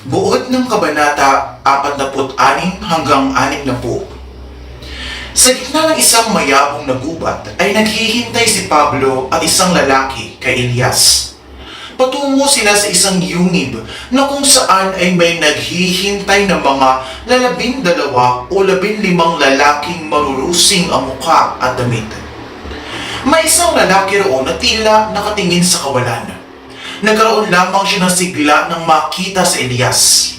Buod ng Kabanata 46 hanggang 60. Sa gitna ng isang mayabong na gubat ay naghihintay si Pablo at isang lalaki kay Elias. Patungo sila sa isang yungib na kung saan ay may naghihintay na mga 12 o 15 lalaking marurusing ang mukha at damit. May isang lalaki roon na tila nakatingin sa kawalan. Nagkaroon lamang siya ng sigla nang makita si Elias.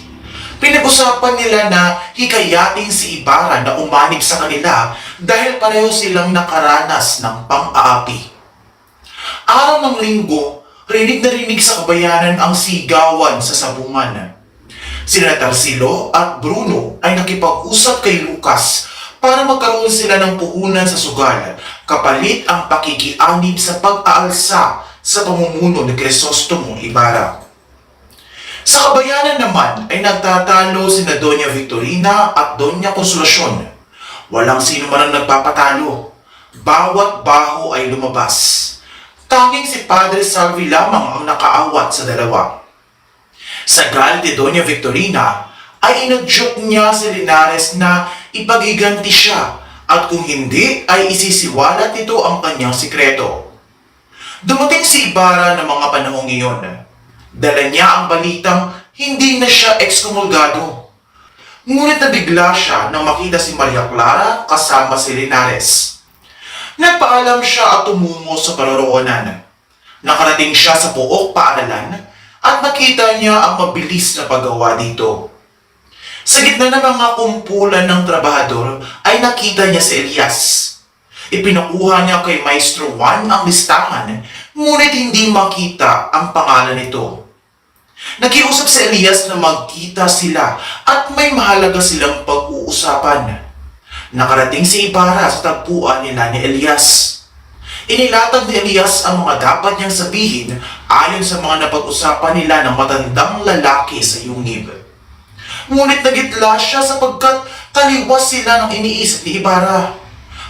Pinag-usapan nila na hikayatin si Ibarra na umanib sa kanila dahil pareho silang nakaranas ng pang-aapi. Araw ng linggo, rinig na rinig sa kabayanan ang sigawan sa sabungan. Sina Tarsilo at Bruno ay nakipag-usap kay Lucas para magkaroon sila ng puhunan sa sugal, kapalit ang pakikianib sa pag-aalsa sa pamumuno ni Crisostomo Ibarra. Sa kabayanan naman ay nagtatalo sina Doña Victorina at Doña Consolacion. Walang sino man ang nagpapatalo. Bawat baho ay lumabas. Tanging si Padre Salvi lamang ang nakaawat sa dalawa. Sa galit ni Doña Victorina ay inadyok niya si Linares na ipagiganti siya at kung hindi ay isisiwalat nito ang kanyang sikreto. Dumating si Ibarra ng mga panahong iyon. Dala niya ang balitang hindi na siya ekskomulgado. Ngunit nabigla siya nang makita si Maria Clara kasama si Linares. Nagpaalam siya at tumungo sa paroroonan. Nakarating siya sa pook paaralan at nakita niya ang mabilis na paggawa dito. Sa gitna ng mga kumpulan ng trabahador ay nakita niya si Elias. Ipinakuha niya kay Maestro Juan ang listahan, ngunit hindi makita ang pangalan nito. Nakiusap si Elias na magkita sila at may mahalaga silang pag-uusapan. Nakarating si Ibarra sa tagpuan nila ni Elias. Inilatag ni Elias ang mga dapat niyang sabihin ayon sa mga napag-usapan nila ng matandang lalaki sa yungib. Ngunit nagitla siya sapagkat taliwas sila ng iniisip ni Ibarra.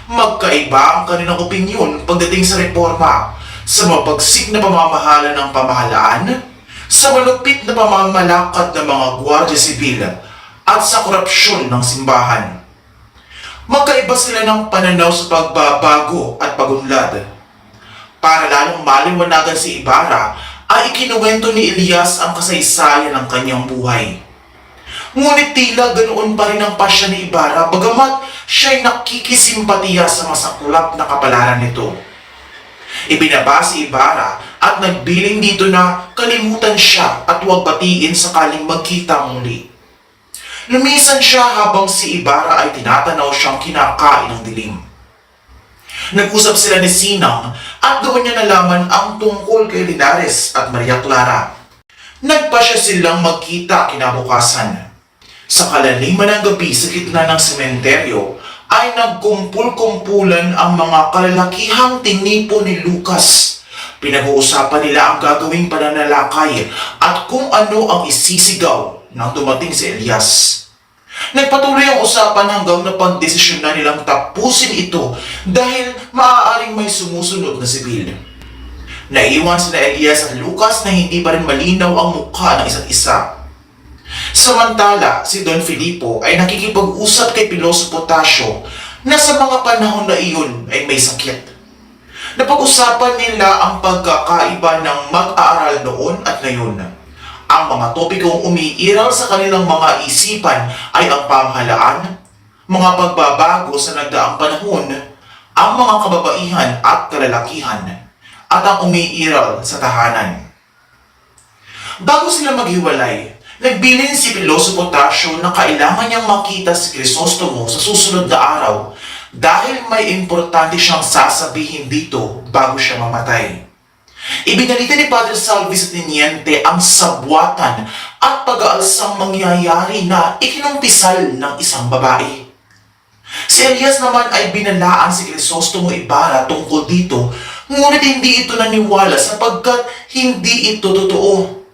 Magkaiba ang kanilang opinyon pagdating sa reforma, sa mapagsik na pamamahala ng pamahalaan, sa malupit na pamamalakad ng mga gwardiya sibil, at sa korupsyon ng simbahan. Magkaiba sila ng pananaw sa pagbabago at pagunlad. Para lalong maliwanagan si Ibarra, ay ikinuwento ni Elias ang kasaysayan ng kanyang buhay. Ngunit tila ganoon pa rin ang pasya ni Ibarra bagamat siya'y nakikisimpatiya sa masaklap na kapalaran nito. Ibinaba si Ibarra at nagbiling dito na kalimutan siya at huwag batiin sakaling magkita muli. Lumisan siya habang si Ibarra ay tinatanaw siyang kinakain ng dilim. Nag-usap sila ni Sinang at doon niya nalaman ang tungkol kay Linares at Maria Clara. Nagpasya silang magkita kinabukasan. Sa kalaliman ng gabi sa gitna ng sementeryo ay nagkumpul-kumpulan ang mga kalalakihang tinipo ni Lucas. Pinag-uusapan nila ang gagawing pananalakay at kung ano ang isisigaw nang dumating si Elias. Nagpatuloy ang usapan hanggang napagdesisyon na nilang tapusin ito dahil maaaring may sumusunod na sibil. Naiwan sina Elias at Lucas na hindi pa rin malinaw ang mukha ng isa't isa. Samantala, si Don Filipo ay nakikipag-usap kay Piloso Potasio na sa mga panahon na iyon ay may sakit. Napag-usapan nila ang pagkakaiba ng mag-aaral noon at ngayon. Ang mga topikong umiiral sa kanilang mga isipan ay ang pamahalaan, mga pagbabago sa nagdaang panahon, ang mga kababaihan at kalalakihan, at ang umiiral sa tahanan. Bago sila maghiwalay, nagbilin si Piloso Potasio na kailangan niyang makita si Crisostomo sa susunod na araw dahil may importante siyang sasabihin dito bago siya mamatay. Ibinalita ni Padre Salvi sa teniente ang sabwatan at pag-aalsang mangyayari na ikinumpisal ng isang babae. Si Elias naman ay binalaan si Crisostomo Ibarra tungkol dito, ngunit hindi ito naniwala sapagkat hindi ito totoo.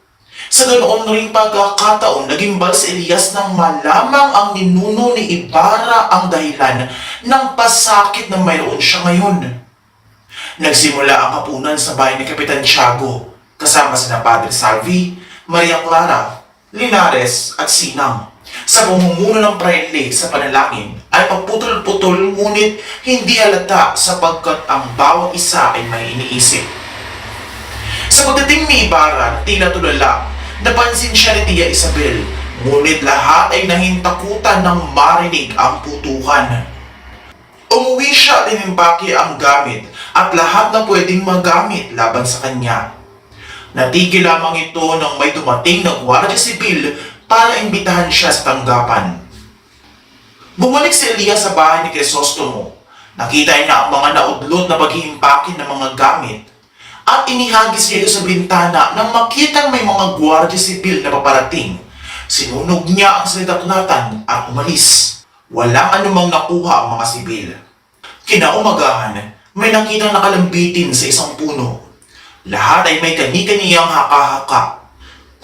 Sa ganoon ring pagkakataon, nagimbal si Elias nang malamang ang ninuno ni Ibarra ang dahilan ng pasakit na mayroon siya ngayon. Nagsimula ang hapunan sa bahay ni Kapitan Tiago, kasama sina Padre Salvi, Maria Clara, Linares at Sinang. Sa pamumuno ng prayle sa panalangin ay paputol-putol ngunit hindi halata sapagkat ang bawat isa ay may iniisip. Sa pagdating ni Ibarra, tila tulala, napansin siya ni Tia Isabel, ngunit lahat ay nahintakutan ng marinig ang putukan. Umuwi siya at inimbaki ang gamit at lahat na pwedeng magamit laban sa kanya. Natigil lamang ito nang may dumating na Guardia Sibil para imbitahan siya sa tanggapan. Bumalik si Elias sa bahay ni Crisostomo. Nakita niya ang mga naudlot na paghihimpakin ng mga gamit at inihagis niya ito sa bintana nang makitang may mga Guardia Sibil na paparating. Sinunog niya ang salidaklatan at umalis. Walang anumang nakuha ang mga sibil. Kinaumagahan, may nakitang nakalambitin sa isang puno. Lahat ay may kani-kaniyang haka-haka.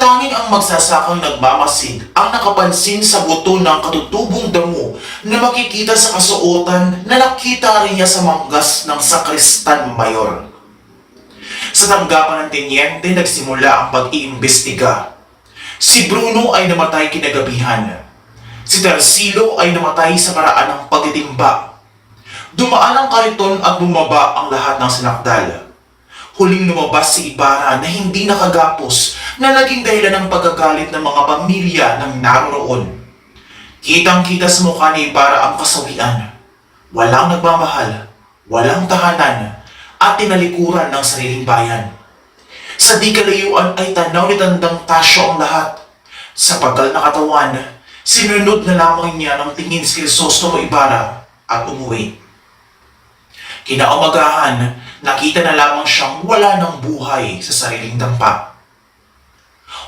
Tanging ang magsasakang nagmamasid ang nakapansin sa buto ng katutubong damo na makikita sa kasuotan na nakita rin niya sa manggas ng sakristan mayor. Sa tanggapan ng tenyente nagsimula ang pag-iimbestiga. Si Bruno ay namatay kinagabihan. Si Tarsilo ay namatay sa paraan ng pagtitimba. Dumaan ang kariton at bumaba ang lahat ng sinakdal. Huling lumabas si Ibarra na hindi nakagapos na naging dahilan ng pagagalit ng mga pamilya ng naroroon. Kitang-kita sa mukha ni Ibarra ang kasawian. Walang nagmamahal, walang tahanan, at tinalikuran ng sariling bayan. Sa di kalayuan ay tanaw ni Tandang Tasyo ang lahat. Sa pagal na katawan, sinunod na lamang niya ng tingin si Crisostomo Ibarra at umuwi. Kinaumagahan, nakita na lamang siyang wala ng buhay sa sariling dampa.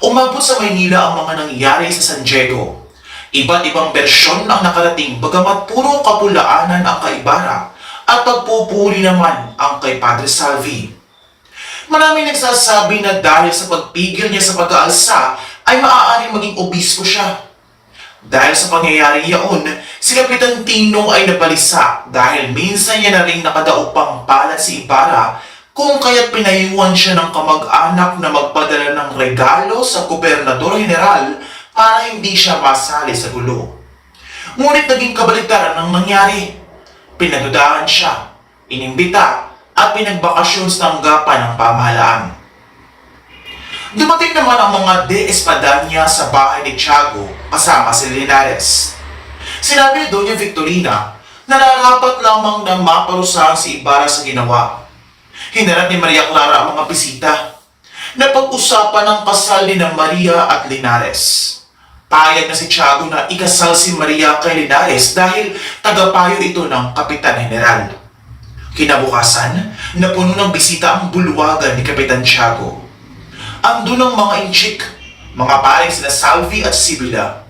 Umabot sa Maynila ang mga nangyari sa San Diego. Iba't ibang bersyon ang nakarating bagamat puro kapulaanan ang kay Ibarra at pagpupuri naman ang kay Padre Salvi. Maraming nagsasabi na dahil sa pagpigil niya sa pag-aalsa ay maaaring maging obispo siya. Dahil sa pangyayari yaon, si Kapitan Tino ay nabalisa dahil minsan niya na rin nakadaupang palad si Ibarra kung kaya't pinayuan siya ng kamag-anak na magpadala ng regalo sa Gobernador General para hindi siya masali sa gulo. Ngunit naging kabaligtaran ang nangyari. Pinadudahan siya, inimbita at pinagbakasyon sa tanggapan ng pamahalaan. Dumating naman ang mga de Espadanya sa bahay ni Tiago kasama si Linares. Sinabi ni Doña Victorina na nararapat lamang na maparusahan si Ibarra sa ginawa. Hinarap ni Maria Clara ang mga bisita. Napag-usapan ang kasal ni Maria at Linares. Payag na si Tiago na ikasal si Maria kay Linares dahil tagapayo ito ng Kapitan General. Kinabukasan, napuno ng bisita ang bulwagan ni Kapitan Tiago. Andun ang mga inchik, mga paring sina Salvi at Sibila.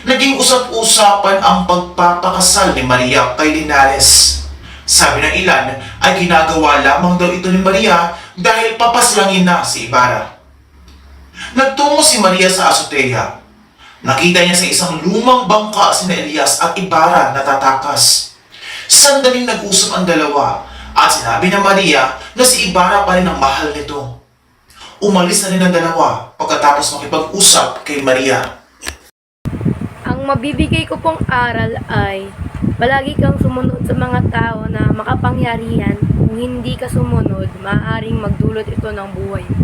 Naging usap-usapan ang pagpapakasal ni Maria kay Linares. Sabi ng ilan ay ginagawa lamang daw ito ni Maria dahil papaslangin na si Ibarra. Nagtungo si Maria sa azotea. Nakita niya sa isang lumang bangka sina Elias at Ibarra na tatakas. Sandaling nag-usap ang dalawa at sinabi ng Maria na si Ibarra pa rin ang mahal nito. Umalis na rin ang dalawa pagkatapos makipag-usap kay Maria. Ang mabibigay ko pong aral ay palagi kang sumunod sa mga tao na makapangyarihan. Kung hindi ka sumunod, maaaring magdulot ito ng buhay mo.